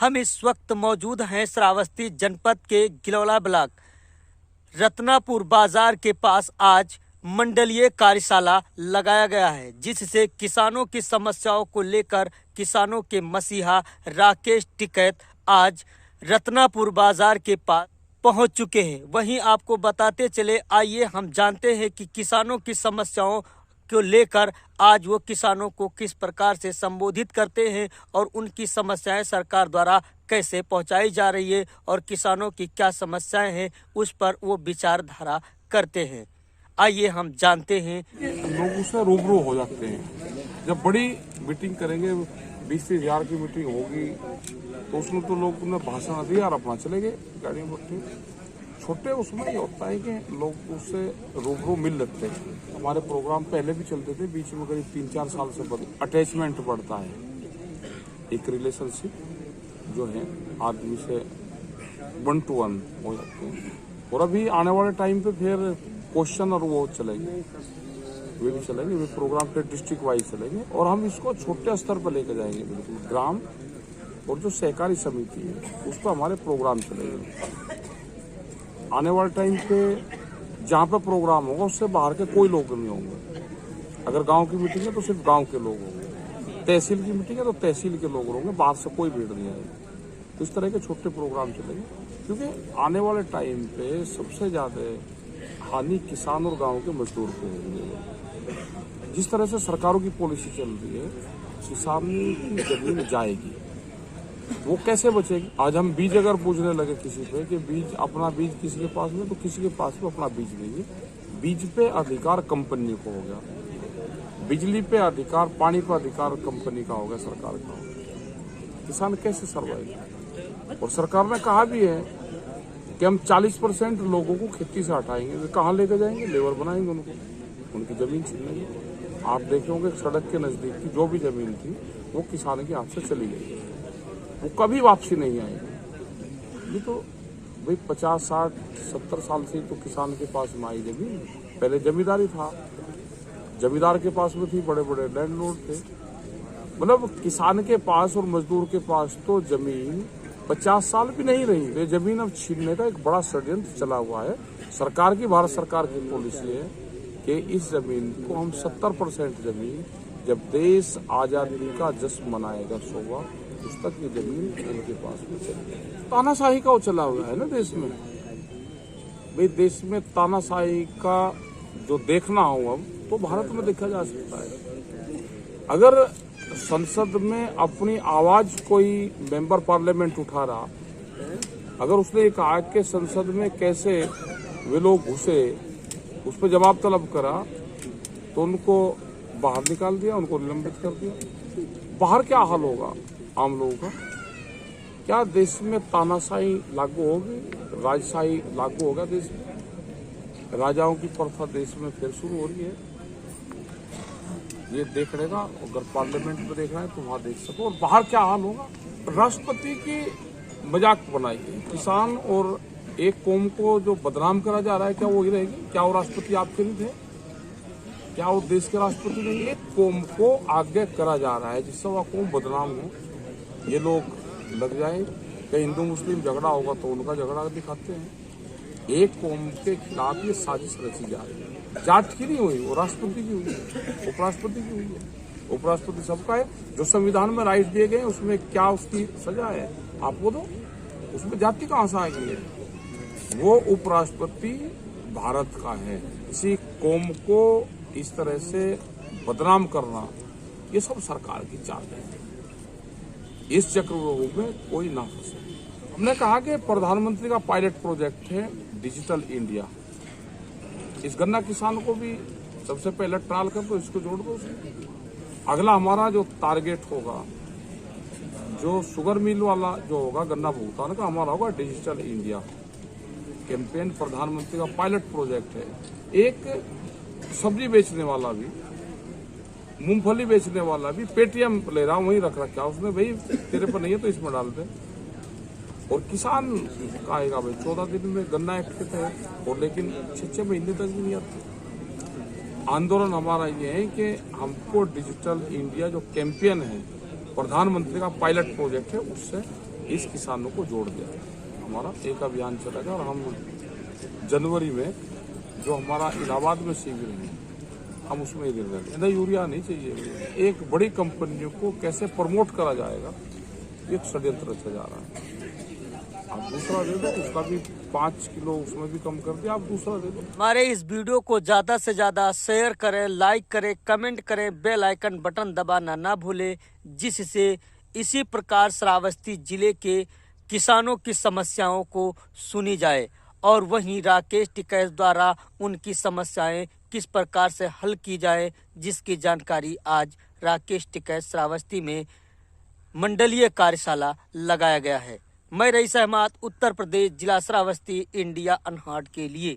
हम इस वक्त मौजूद हैं श्रावस्ती जनपद के गिलौला ब्लॉक रत्नापुर बाजार के पास। आज मंडलीय कार्यशाला लगाया गया है, जिससे किसानों की समस्याओं को लेकर किसानों के मसीहा राकेश टिकैत आज रत्नापुर बाजार के पास पहुंच चुके हैं। वहीं आपको बताते चले, आइए हम जानते हैं कि किसानों की समस्याओं को लेकर आज वो किसानों को किस प्रकार से संबोधित करते हैं और उनकी समस्याएं सरकार द्वारा कैसे पहुंचाई जा रही है और किसानों की क्या समस्याएं हैं उस पर वो विचारधारा करते हैं। आइए हम जानते हैं। लोगों से रूबरू हो जाते हैं। जब बड़ी मीटिंग करेंगे, 20-30 हज़ार की मीटिंग होगी, तो उसमें तो लोग ने भाषण दिया और अपना चले गए गाड़ी में बैठे। छोटे उसमें ये होता है कि लोग उससे रूबरू मिल लेते हैं। हमारे प्रोग्राम पहले भी चलते थे, बीच में करीब 3-4 साल से अटैचमेंट बढ़ता है, एक रिलेशनशिप जो है आदमी से 1 to 1 हो जाते हैं। और अभी आने वाले टाइम पे फिर क्वेश्चन और वो चलेंगे, वे भी चलेंगे, वे प्रोग्राम पे डिस्ट्रिक्ट वाइज चलेंगे और हम इसको छोटे स्तर पर लेकर जाएंगे। बिल्कुल ग्राम और जो सहकारी समिति है उस पर हमारे प्रोग्राम चलेंगे। आने वाले टाइम पे जहाँ पे प्रोग्राम होगा उससे बाहर के कोई लोग नहीं होंगे। अगर गांव की मीटिंग है तो सिर्फ गांव के लोग होंगे, तहसील की मीटिंग है तो तहसील के लोग होंगे, बाहर से कोई भीड़ नहीं आएगी। तो इस तरह के छोटे प्रोग्राम चलेंगे, क्योंकि आने वाले टाइम पे सबसे ज्यादा हानि किसान और गाँव के मजदूर को होगी। जिस तरह से सरकारों की पॉलिसी चल रही है, किसान की जमीन जाएगी, वो कैसे बचेगी? आज हम बीज अगर पूछने लगे किसी पे कि बीज, अपना बीज किसी के पास में, तो किसी के पास में अपना बीज नहीं है। बीज पे अधिकार कंपनी को हो गया, बिजली पे अधिकार, पानी पे अधिकार कंपनी का हो गया, सरकार का हो गया। किसान कैसे सर्वाइव? और सरकार ने कहा भी है कि हम 40% लोगों को खेती से हटाएंगे। वे कहाँ लेकर जाएंगे? लेबर बनाएंगे उनको, उनकी जमीन छीन लेंगे। आप देखे होंगे सड़क के नजदीक की जो भी जमीन थी वो किसान के हाथ से चली गई, वो कभी वापसी नहीं आएगी। ये तो भाई 50, 60, 70 साल से तो किसान के पास में आई जमीन। पहले जमींदारी था, जमींदार के पास में थी, बड़े बड़े लैंडलॉर्ड थे। मतलब किसान के पास और मजदूर के पास तो जमीन 50 साल भी नहीं रही। ये जमीन अब छीनने का एक बड़ा षड्यंत्र चला हुआ है। सरकार की, भारत सरकार की पॉलिसी है कि इस जमीन को हम 70% जमीन, जब देश आजादी का जश्न मनाएगा 100वां, उस तक ये जमीन उनके पास में चली। तानाशाही का वो चला हुआ है ना देश में। भाई देश में तानाशाही का जो देखना हो अब, तो भारत में देखा जा सकता है। अगर संसद में अपनी आवाज कोई मेंबर पार्लियामेंट उठा रहा, अगर उसने कहा कि संसद में कैसे वे लोग घुसे, उस पर जवाब तलब करा, तो उनको बाहर निकाल दिया, उनको निलंबित कर दिया। बाहर क्या हाल होगा आम लोगों का? क्या देश में तानाशाही लागू होगी, राजशाही लागू होगा देश में? राजाओं की प्रथा देश में फिर शुरू हो रही है। ये देखने का, अगर पार्लियामेंट में देखना है तो वहां देख सको। और बाहर क्या हाल होगा? राष्ट्रपति की मजाक बनाई गई। किसान और एक कौम को जो बदनाम करा जा रहा है, क्या वो ही रहेगी? क्या वो राष्ट्रपति आपके नहीं थे? क्या वो देश के राष्ट्रपति नहीं? एक कौम को आगे करा जा रहा है जिससे वह कौम बदनाम हो। ये लोग लग जाए कि हिंदू मुस्लिम झगड़ा होगा तो उनका झगड़ा दिखाते हैं। एक कौम के खिलाफ ये साजिश रची जा रही है। जाट की नहीं हुई, वो राष्ट्रपति की हुई है, उपराष्ट्रपति की हुई है। उपराष्ट्रपति सबका है। जो संविधान में राइट दिए गए उसमें क्या उसकी सजा है आपको दो, उसमें जाति कहाँ से आएगी है? वो उपराष्ट्रपति भारत का है। किसी कौम को इस तरह से बदनाम करना, ये सब सरकार की चाल है। इस चक्रव्यूह में कोई ना फंसे। हमने कहा कि प्रधानमंत्री का पायलट प्रोजेक्ट है डिजिटल इंडिया। इस गन्ना किसान को भी सबसे पहले ट्रायल कर दो, इसको जोड़ दो उसमें। अगला हमारा जो टारगेट होगा, जो शुगर मिल वाला जो होगा गन्ना भुगतान का, हमारा होगा डिजिटल इंडिया कैंपेन। प्रधानमंत्री का पायलट प्रोजेक्ट है। एक सब्जी बेचने वाला भी, मूंगफली बेचने वाला भी पेटीएम ले रहा, वहीं रख रखा उसने, भाई तेरे पर नहीं है तो इसमें डाल दे। और किसान का आएगा भाई 14 दिन में गन्ना एक्ट के तहत, और लेकिन 6 महीने तक भी नहीं आती। आंदोलन हमारा ये है कि हमको डिजिटल इंडिया जो कैंपेन है प्रधानमंत्री का पायलट प्रोजेक्ट है, उससे इस किसानों को जोड़ दिया। हमारा एक अभियान चलेगा और हम जनवरी में जो हमारा इलाहाबाद में शिविर है हम उसमें ये निर्णय लेंगे। यूरिया नहीं चाहिए। एक बड़ी कंपनियों को कैसे प्रमोट करा जाएगा, एक षड्यंत्र रचा जा रहा है। आप दूसरा दे दो, उसका भी 5 किलो उसमें भी कम कर दिया, आप दूसरा दे दो। हमारे इस वीडियो को ज़्यादा से ज़्यादा शेयर करें, लाइक करें, कमेंट करें, बेल आइकन बटन दबाना ना भूलें, जिससे इसी प्रकार श्रावस्ती जिले के किसानों की समस्याओं को सुनी जाए और वहीं राकेश टिकैत द्वारा उनकी समस्याएं किस प्रकार से हल की जाए, जिसकी जानकारी आज राकेश टिकैत श्रावस्ती में मंडलीय कार्यशाला लगाया गया है। मैं रईस अहमद, उत्तर प्रदेश, जिला श्रावस्ती, इंडिया अनहर्ड के लिए।